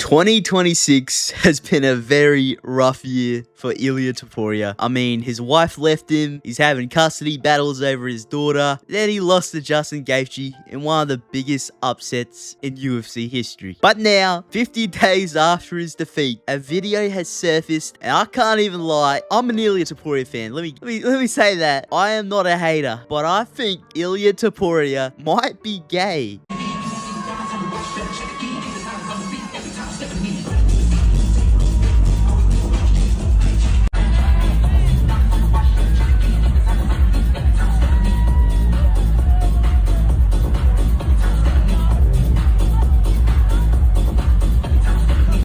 2026 has been a very rough year for Ilia Topuria. I mean, his wife left him, he's having custody battles over his daughter, then he lost to Justin Gaethje in one of the biggest upsets in UFC history. But now, 50 days after his defeat, a video has surfaced, and I can't even lie, I'm an Ilia Topuria fan. Let me say that. I am not a hater, but I think Ilia Topuria might be gay.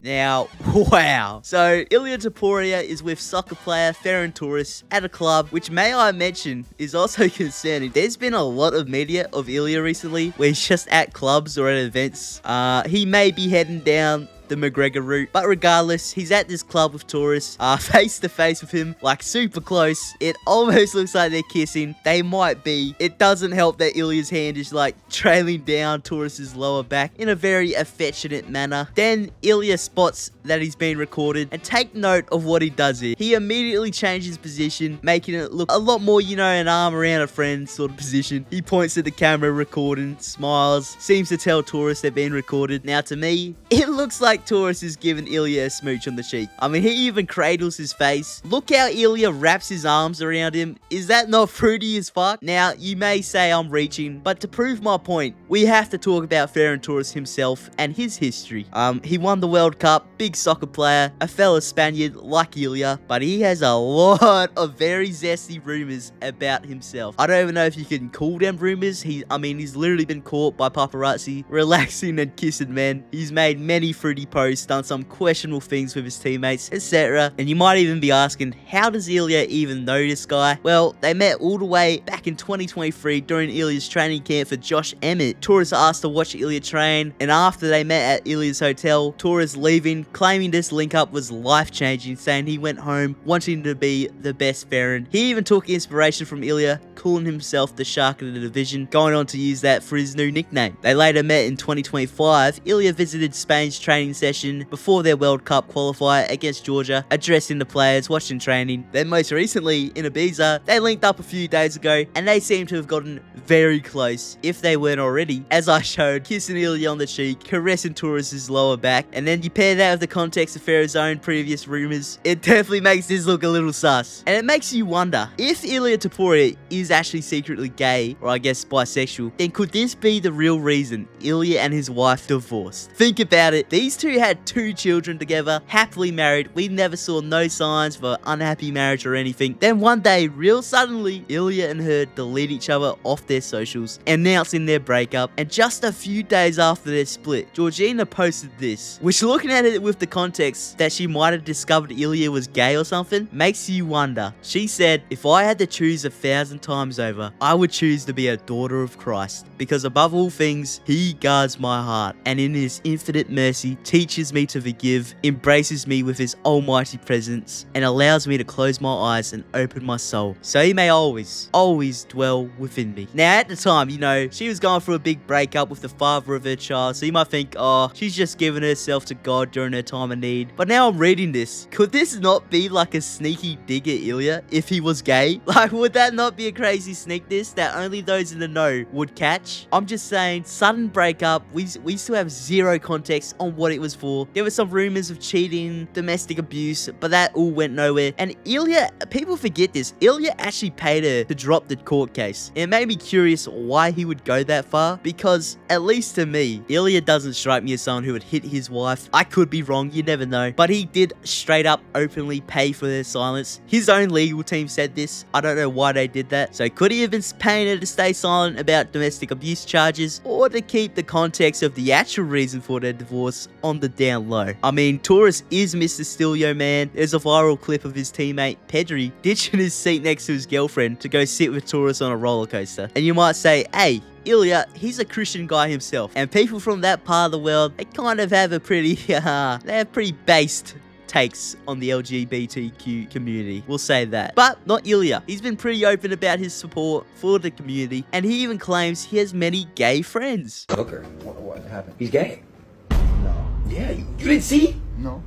Now, wow. So, Ilia Topuria is with soccer player Ferran Torres at a club, which may I mention is also concerning. There's been a lot of media of Ilia recently where he's just at clubs or at events. He may be heading down the McGregor route, but regardless, he's at this club with Torres, face to face with him, like super close. It almost looks like they're kissing. They might be. It doesn't help that Ilia's hand is like trailing down Torres's lower back in a very affectionate manner. Then Ilia spots that he's been recorded, and take note of what he does here. He immediately changes position, making it look a lot more, you know, an arm around a friend sort of position. He points at the camera, recording, smiles, seems to tell Torres they're being recorded. Now, to me, it looks like Torres is giving Ilia a smooch on the cheek. I mean, he even cradles his face. Look how Ilia wraps his arms around him. Is that not fruity as fuck? Now, you may say I'm reaching, but to prove my point, we have to talk about Ferran Torres himself and his history. He won the World Cup, big soccer player, a fellow Spaniard like Ilia, but he has a lot of very zesty rumors about himself. I don't even know if you can call them rumors. He's literally been caught by paparazzi relaxing and kissing men. He's made many fruity posts, done some questionable things with his teammates, etc. And you might even be asking, how does Ilia even know this guy? Well, they met all the way back in 2023 during Ilia's training camp for Josh Emmett. Torres asked to watch Ilia train, and after they met at Ilia's hotel, Torres leaving, claiming this link up was life-changing, saying he went home wanting to be the best Ferran. He even took inspiration from Ilia, calling himself the Shark of the division, going on to use that for his new nickname. They later met in 2025. Ilia visited Spain's training session before their World Cup qualifier against Georgia, addressing the players, watching training. Then most recently, in Ibiza, they linked up a few days ago, and they seem to have gotten very close, if they weren't already, as I showed, kissing Ilia on the cheek, caressing Torres' lower back, and then you pair that with the context of Ferran's own previous rumors, it definitely makes this look a little sus. And it makes you wonder, if Ilia Topuria is actually secretly gay, or I guess bisexual, then could this be the real reason Ilia and his wife divorced? Think about it, these two had 2 children together, happily married. We never saw no signs for unhappy marriage or anything. Then one day, real suddenly, Ilia and her delete each other off their socials, announcing their breakup. And just a few days after their split, Georgina posted this, which, looking at it with the context that she might have discovered Ilia was gay or something, makes you wonder. She said, "If I had to choose 1,000 times over, I would choose to be a daughter of Christ, because above all things, he guards my heart, and in his infinite mercy teaches me to forgive, embraces me with his almighty presence, and allows me to close my eyes and open my soul, so he may always, always dwell within me." Now, at the time, you know, she was going through a big breakup with the father of her child, so you might think, oh, she's just giving herself to God during her time of need. But now I'm reading this. Could this not be like a sneaky dig at Ilia if he was gay? Like, would that not be a crazy sneak diss that only those in the know would catch? I'm just saying, sudden breakup, we still have zero context on what it was for. There were some rumors of cheating, domestic abuse, but that all went nowhere. And Ilia, people forget this, Ilia actually paid her to drop the court case. It made me curious why he would go that far, because at least to me, Ilia doesn't strike me as someone who would hit his wife. I could be wrong, you never know. But he did straight up openly pay for their silence. His own legal team said this. I don't know why they did that. So could he have been paying her to stay silent about domestic abuse charges, or to keep the context of the actual reason for their divorce on the down low? I mean, Torres is Mr. Stilio, man. There's a viral clip of his teammate Pedri ditching his seat next to his girlfriend to go sit with Torres on a roller coaster. And you might say, hey, Ilia, he's a Christian guy himself, and people from that part of the world, they kind of have a pretty, they have pretty based takes on the LGBTQ community. We'll say that. But not Ilia. He's been pretty open about his support for the community, and he even claims he has many gay friends. Hooker. What happened? He's gay. No. Yeah, you didn't see? No.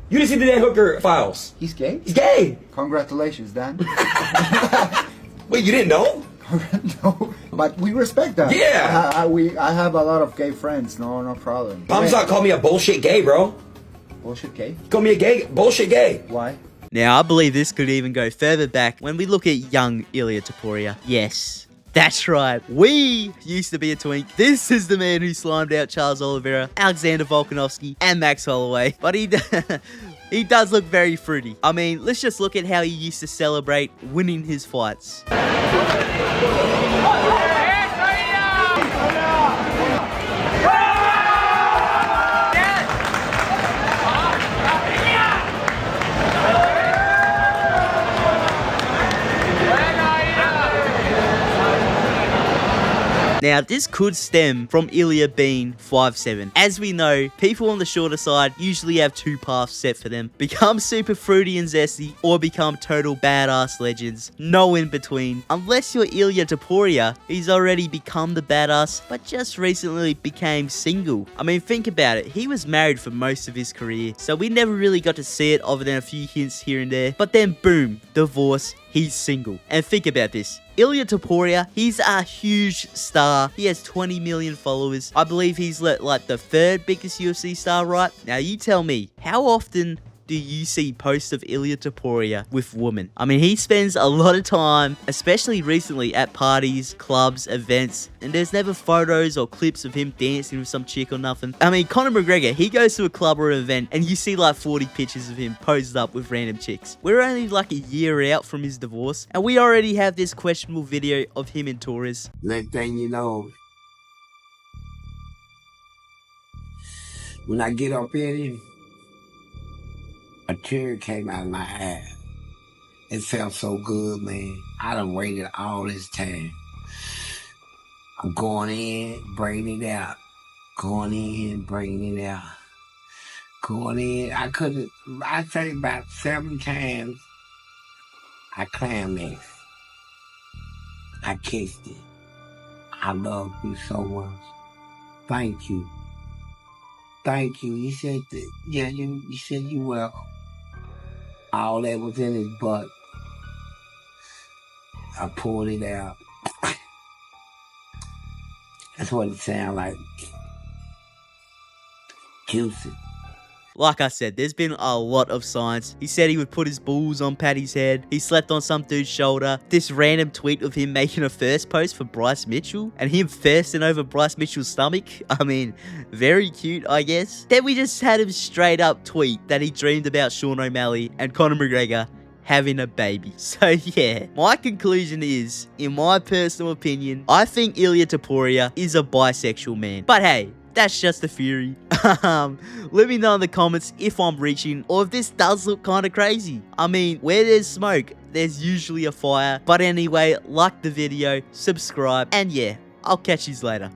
You didn't see the Dan Hooker files? He's gay? He's gay! Congratulations, Dan. Wait, you didn't know? No, but we respect that. Yeah. I have a lot of gay friends. No problem. Hamza called me a bullshit gay, bro. Bullshit gay? He called me a gay, bullshit gay. Why? Now, I believe this could even go further back when we look at young Ilia Topuria. Yes, that's right. We used to be a twink. This is the man who slimed out Charles Oliveira, Alexander Volkanovski, and Max Holloway. But he he does look very fruity. I mean, let's just look at how he used to celebrate winning his fights. Now, this could stem from Ilia being 5'7". As we know, people on the shorter side usually have two paths set for them. Become super fruity and zesty, or become total badass legends. No in between. Unless you're Ilia Topuria, he's already become the badass, but just recently became single. I mean, think about it. He was married for most of his career, so we never really got to see it other than a few hints here and there. But then boom, divorce. He's single. And think about this. Ilia Topuria, he's a huge star. He has 20 million followers. I believe he's like the third biggest UFC star, right? Now you tell me, how often do you see posts of Ilia Topuria with women? I mean, he spends a lot of time, especially recently, at parties, clubs, events, and there's never photos or clips of him dancing with some chick or nothing. I mean, Conor McGregor, he goes to a club or an event, and you see like 40 pictures of him posed up with random chicks. We're only like a year out from his divorce, and we already have this questionable video of him and Torres. Next thing you know, when I get up in him, a tear came out of my eye. It felt so good, man. I done waited all this time. I'm going in, bringing it out. Going in, bringing it out. Going in. I say about 7 times, I clammed it. I kissed it. I love you so much. Thank you. Thank you. You said that. Yeah, you said you welcome. All that was in his butt. I pulled it out. That's what it sounded like. Juicy. Like I said, there's been a lot of signs. He said he would put his balls on Paddy's head. He slept on some dude's shoulder. This random tweet of him making a first post for Bryce Mitchell and him thirsting over Bryce Mitchell's stomach. I mean, very cute, I guess. Then we just had him straight up tweet that he dreamed about Sean O'Malley and Conor McGregor having a baby. So yeah, my conclusion is, in my personal opinion, I think Ilia Topuria is a bisexual man. But hey, that's just a theory. Let me know in the comments if I'm reaching or if this does look kind of crazy. I mean, where there's smoke, there's usually a fire. But anyway, like the video, subscribe, and yeah, I'll catch you later.